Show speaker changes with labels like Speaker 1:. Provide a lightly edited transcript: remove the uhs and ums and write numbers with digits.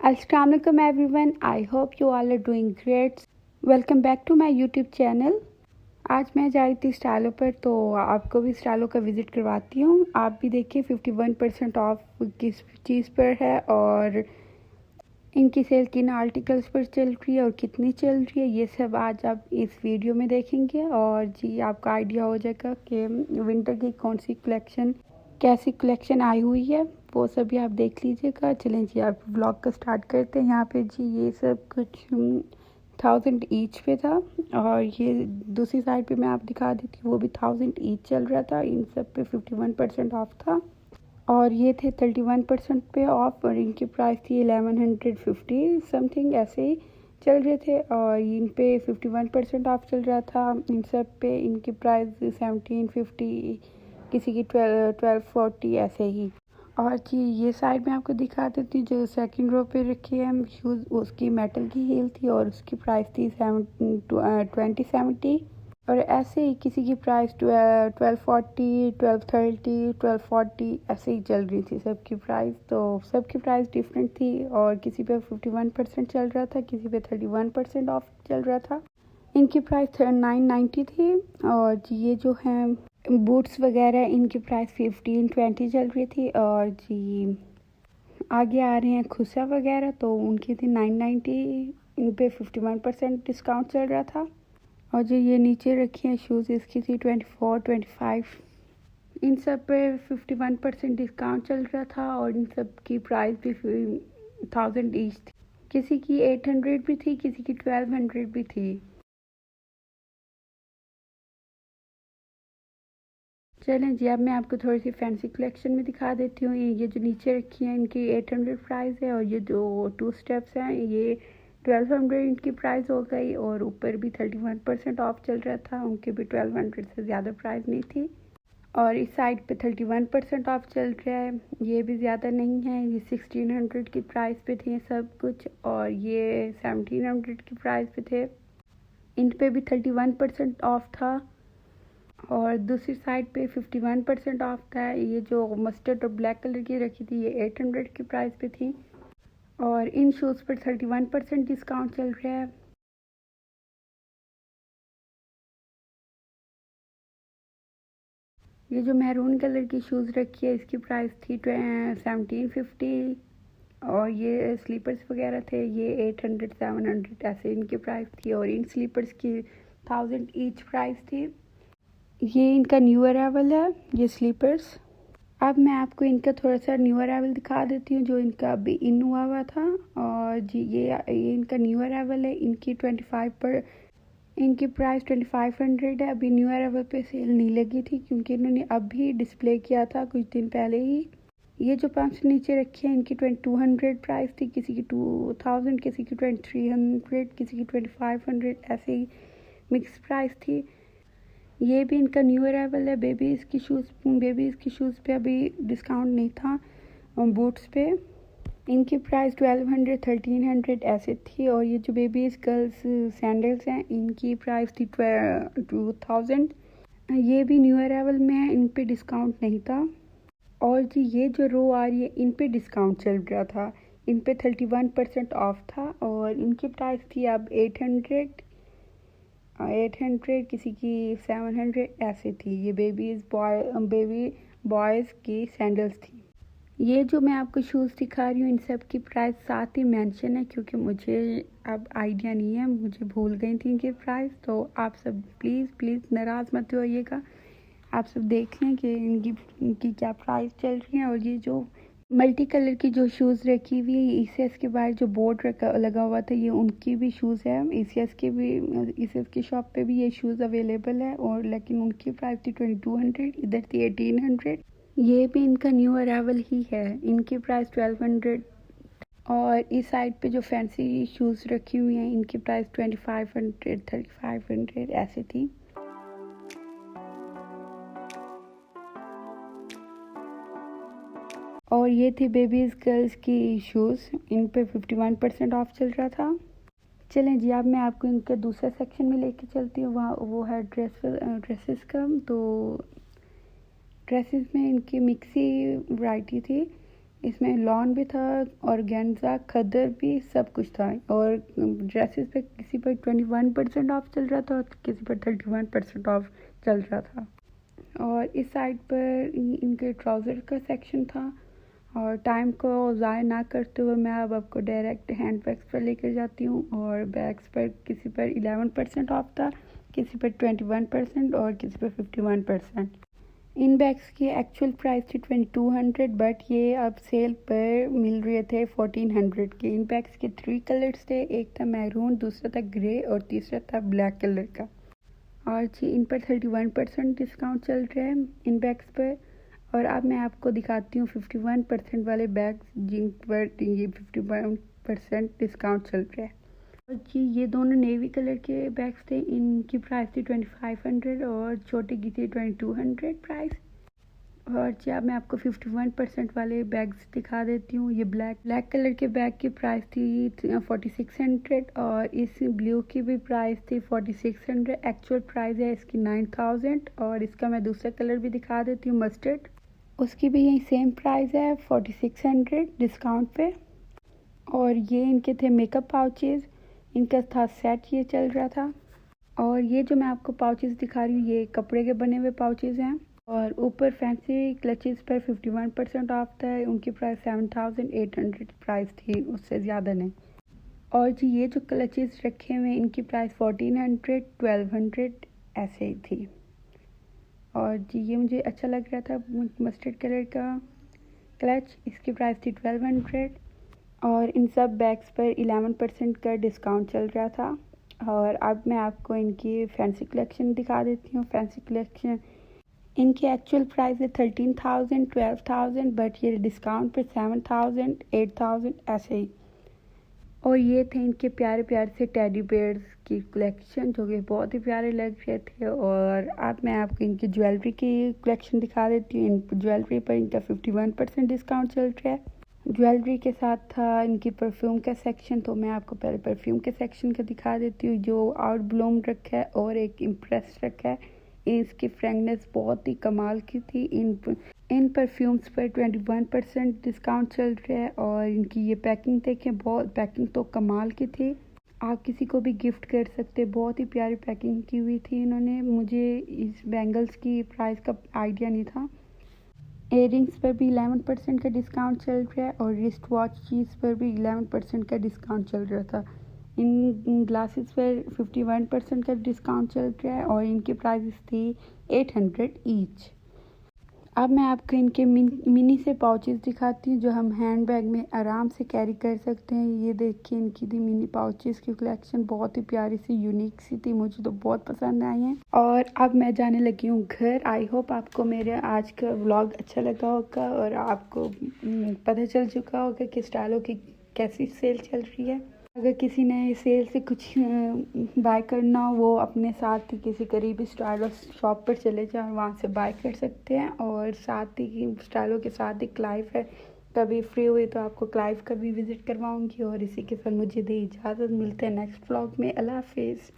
Speaker 1: अस्सलाम वालेकुम everyone, I hope you all are doing great. Welcome back to my YouTube channel. आज मैं जा रही थी स्टाइलों पर, तो आपको भी स्टाइलों का विज़िट करवाती हूँ। आप भी देखिए 51% ऑफ किस चीज़ पर है और इनकी सेल किन आर्टिकल्स पर चल रही है और कितनी चल रही है, ये सब आज आप इस वीडियो में देखेंगे। और जी आपका आइडिया हो जाएगा कि विंटर की कौन सी कलेक्शन, कैसी कलेक्शन आई हुई है, वो सब भी आप देख लीजिएगा। चलें जी आप व्लॉग का स्टार्ट करते हैं। यहाँ पे जी ये सब कुछ 1000 ईच पे था और ये दूसरी साइड पे मैं आप दिखा देती हूँ, वो भी 1000 ईच चल रहा था। इन सब पे 51% ऑफ था और ये थे 31% पे ऑफ और इनकी प्राइस थी 1150 समथिंग, ऐसे ही चल रहे थे। और इन पे 51% ऑफ चल रहा था। इन सब पे इनकी प्राइस 1750, किसी की 1240 ऐसे ही। और जी ये साइड में आपको दिखा देती हूँ, जो सेकंड रो पे रखी है शूज़, उसकी मेटल की हील थी और उसकी प्राइस थी 2070। और ऐसे ही किसी की प्राइस 1240, 1230, 1240 ऐसे ही चल रही थी सबकी प्राइस। तो सबकी प्राइस डिफरेंट थी और किसी पे 51% चल रहा था, किसी पे 31% ऑफ चल रहा था। इनकी प्राइस 990 थी। और जी ये जो है बूट्स वगैरह, इनकी प्राइस 1520 चल रही थी। और जी आगे आ रहे हैं खुसा वगैरह, तो उनकी थी 990, इन पे 51% डिस्काउंट चल रहा था। और जो ये नीचे रखी हैं शूज़, इसकी थी 24, 25, इन सब पे 51% डिस्काउंट चल रहा था और इन सब की प्राइस भी 1000 ईच थी। किसी की 800 भी थी, किसी की 1200 भी थी। चलें जी अब मैं आपको थोड़ी सी फैंसी कलेक्शन में दिखा देती हूँ। ये जो नीचे रखी हैं इनकी 800 प्राइस है और ये जो 2 स्टेप्स हैं ये 1200 इनकी प्राइस हो गई। और ऊपर भी 31% ऑफ चल रहा था, उनकी भी 1200 से ज़्यादा प्राइस नहीं थी। और इस साइड पे 31% ऑफ चल रहा है, ये भी ज़्यादा नहीं है। ये 1600 की प्राइस पे थे सब कुछ और ये 1700 की प्राइस पे थे। इन पे भी 31% ऑफ था और दूसरी साइड पे 51% ऑफ था। ये जो मस्टर्ड और ब्लैक कलर की रखी थी ये 800 की प्राइस पे थी और इन शूज़ पर 31% डिस्काउंट चल रहा है। ये जो मैरून कलर की शूज़ रखी है इसकी प्राइस थी 1750 और ये स्लीपर्स वगैरह थे ये 800, 700 ऐसे इनकी प्राइस थी। और इन स्लीपर्स की 1000 ईच प्राइस थी। ये इनका न्यू अराइवल है ये स्लीपर्स। अब मैं आपको इनका थोड़ा सा न्यू अराइवल दिखा देती हूँ, जो इनका अभी इन हुआ था। और जी ये इनका न्यू अराइवल है। इनकी 25 पर इनकी प्राइस 2500 है। अभी न्यू अराइवल पे सेल नहीं लगी थी क्योंकि इन्होंने अभी डिस्प्ले किया था कुछ दिन पहले ही। ये जो 5 नीचे रखे हैं इनकी 2200 प्राइस थी, किसी की 2000, किसी की 2300, किसी की 2500 ऐसे ही मिक्स प्राइस थी। ये भी इनका न्यू अराइवल है। बेबीज़ की शूज़ पे अभी डिस्काउंट नहीं था। बूट्स पे इनकी प्राइस 1200, 1300 ऐसे थी। और ये जो बेबीज़ गर्ल्स सैंडल्स हैं इनकी प्राइस थी 2000। ये भी न्यू अराइवल में है, इन पे डिस्काउंट नहीं था। और जी ये जो रो आ रही है इन पे डिस्काउंट चल रहा था, इन पे 31% ऑफ था और इनकी प्राइस थी अब 800, किसी की 700 ऐसे थी। ये बेबी बॉयज़ की सैंडल्स थी। ये जो मैं आपको शूज़ दिखा रही हूँ इन सब की प्राइस साथ ही मेंशन है क्योंकि मुझे अब आइडिया नहीं है, मुझे भूल गई थी इनकी प्राइस। तो आप सब प्लीज़ नाराज़ मत होइएगा, आप सब देख लें कि इनकी क्या प्राइस चल रही है। और ये जो मल्टी कलर की जो शूज़ रखी हुई है ईसीएस के बाहर जो बोर्ड लगा हुआ था, ये उनकी भी शूज़ है। ईसीएस की शॉप पे भी ये शूज़ अवेलेबल है और लेकिन उनकी प्राइस थी 2200, इधर थी 1800। ये भी इनका न्यू अराइवल ही है, इनकी प्राइस 1200। और इस साइड पे जो फैंसी शूज़ रखी हुई हैं इनकी प्राइस 2500, 3500 ऐसे थी। और ये थी बेबीज़ गर्ल्स की शूज़, इन पे 51% ऑफ चल रहा था। चलें जी अब मैं आपको इनके दूसरे सेक्शन में लेके चलती हूँ, वहाँ वो है ड्रेसेस का। तो ड्रेसेस में इनकी मिक्सी वैरायटी थी। इसमें लॉन भी था, ऑर्गेन्जा, खदर भी, सब कुछ था। और ड्रेसेस पे किसी पर 21% ऑफ चल रहा था और किसी पर 31% ऑफ चल रहा था। और इस साइड पर इनके ट्राउज़र का सेक्शन था। और टाइम को ज़ाया ना करते हुए मैं अब आपको डायरेक्ट हैंड बैग्स पर लेकर जाती हूँ। और बैग्स पर किसी पर 11% ऑफ था, किसी पर 21% और किसी पर 51%। इन बैग्स की एक्चुअल प्राइस थी 2200, बट ये अब सेल पर मिल रहे थे 1400 के। इन बैग्स के 3 कलर्स थे, एक था मैरून, दूसरा था ग्रे और तीसरा था ब्लैक कलर का। और जी इन पर 31% डिस्काउंट चल रहा है इन बैग्स पर। और अब मैं आपको दिखाती हूँ 51% वाले बैग्स जिन पर ये 51% डिस्काउंट चल रहा है। और जी ये दोनों नेवी कलर के बैग्स थे, इनकी प्राइस थी 2500 और छोटे की थी 2200 प्राइस। और जी अब मैं आपको 51% वाले बैग्स दिखा देती हूँ। ये ब्लैक कलर के बैग की प्राइस थी 4600 और इस ब्लू की भी प्राइस थी 4600। एक्चुअल प्राइस है इसकी 9000। और इसका मैं दूसरा कलर भी दिखा देती हूँ, मस्टर्ड, उसकी भी यही सेम प्राइस है 4600 डिस्काउंट पे। और ये इनके थे मेकअप पाउचेस, इनका था सेट, ये चल रहा था। और ये जो मैं आपको पाउचेस दिखा रही हूँ ये कपड़े के बने हुए पाउचेस हैं। और ऊपर फैंसी क्लचेस पर 51% ऑफ था, उनकी प्राइस 7800 प्राइस थी, उससे ज़्यादा नहीं। और जी ये जो क्लचेस रखे हुए हैं इनकी प्राइस 1400 1200 ऐसे ही थी। और जी ये मुझे अच्छा लग रहा था मस्टर्ड कलर का क्लच, इसकी प्राइस थी 1200। और इन सब बैग्स पर 11% का डिस्काउंट चल रहा था। और अब मैं आपको इनकी फैंसी कलेक्शन दिखा देती हूँ। फैंसी कलेक्शन इनकी एक्चुअल प्राइस है 13,000 12,000, बट ये डिस्काउंट पर 7,000 8,000 ऐसे ही। और ये थे इनके प्यारे प्यारे से टेडी बेयर्स की कलेक्शन जो कि बहुत ही प्यारे लग रहे थे। और अब मैं आपको इनकी ज्वेलरी की कलेक्शन दिखा देती हूँ। इन ज्वेलरी पर इनका 51% डिस्काउंट चल रहा है। ज्वेलरी के साथ था इनकी परफ्यूम का सेक्शन, तो मैं आपको पहले परफ्यूम के सेक्शन का दिखा देती हूँ। जो आउट ब्लूम रखा है और एक इम्प्रेस रखा है, इसकी फ्रेगनेंस बहुत ही कमाल की थी। इन परफ्यूम्स पर 21% डिस्काउंट चल रहा है। और इनकी ये पैकिंग देखें, बहुत पैकिंग तो कमाल की थी, आप किसी को भी गिफ्ट कर सकते। बहुत ही प्यारी पैकिंग की हुई थी इन्होंने। मुझे इस बैंगल्स की प्राइस का आइडिया नहीं था। इयररिंग्स पर भी 11% का डिस्काउंट चल रहा है और रिस्ट वॉच चीज़ पर भी 11% का डिस्काउंट चल रहा था। इन ग्लासेस पर 51% का डिस्काउंट चल रहा है और इनकी प्राइस थी 800 ईच। अब मैं आपको इनके मिनी से पाउचेस दिखाती हूँ जो हम हैंड बैग में आराम से कैरी कर सकते हैं। ये देखिए इनकी थी मिनी पाउचेस की कलेक्शन, बहुत ही प्यारी सी यूनिक सी थी, मुझे तो बहुत पसंद आई हैं। और अब मैं जाने लगी हूँ घर। आई होप आपको मेरे आज का व्लॉग अच्छा लगा होगा और आपको पता चल चुका होगा कि स्टाइलों की कैसी सेल चल रही है। अगर किसी ने सेल से कुछ बाय करना हो वो अपने साथ ही किसी करीबी स्टाइलो शॉप पर चले जाएं, वहाँ से बाय कर सकते हैं। और साथ ही स्टाइलों के साथ ही क्लाइव है, कभी फ्री हुई तो आपको क्लाइव का भी विज़िट करवाऊंगी। और इसी के साथ मुझे दे इजाज़त, मिलते हैं नेक्स्ट व्लॉग में। अल्लाह हाफिज़।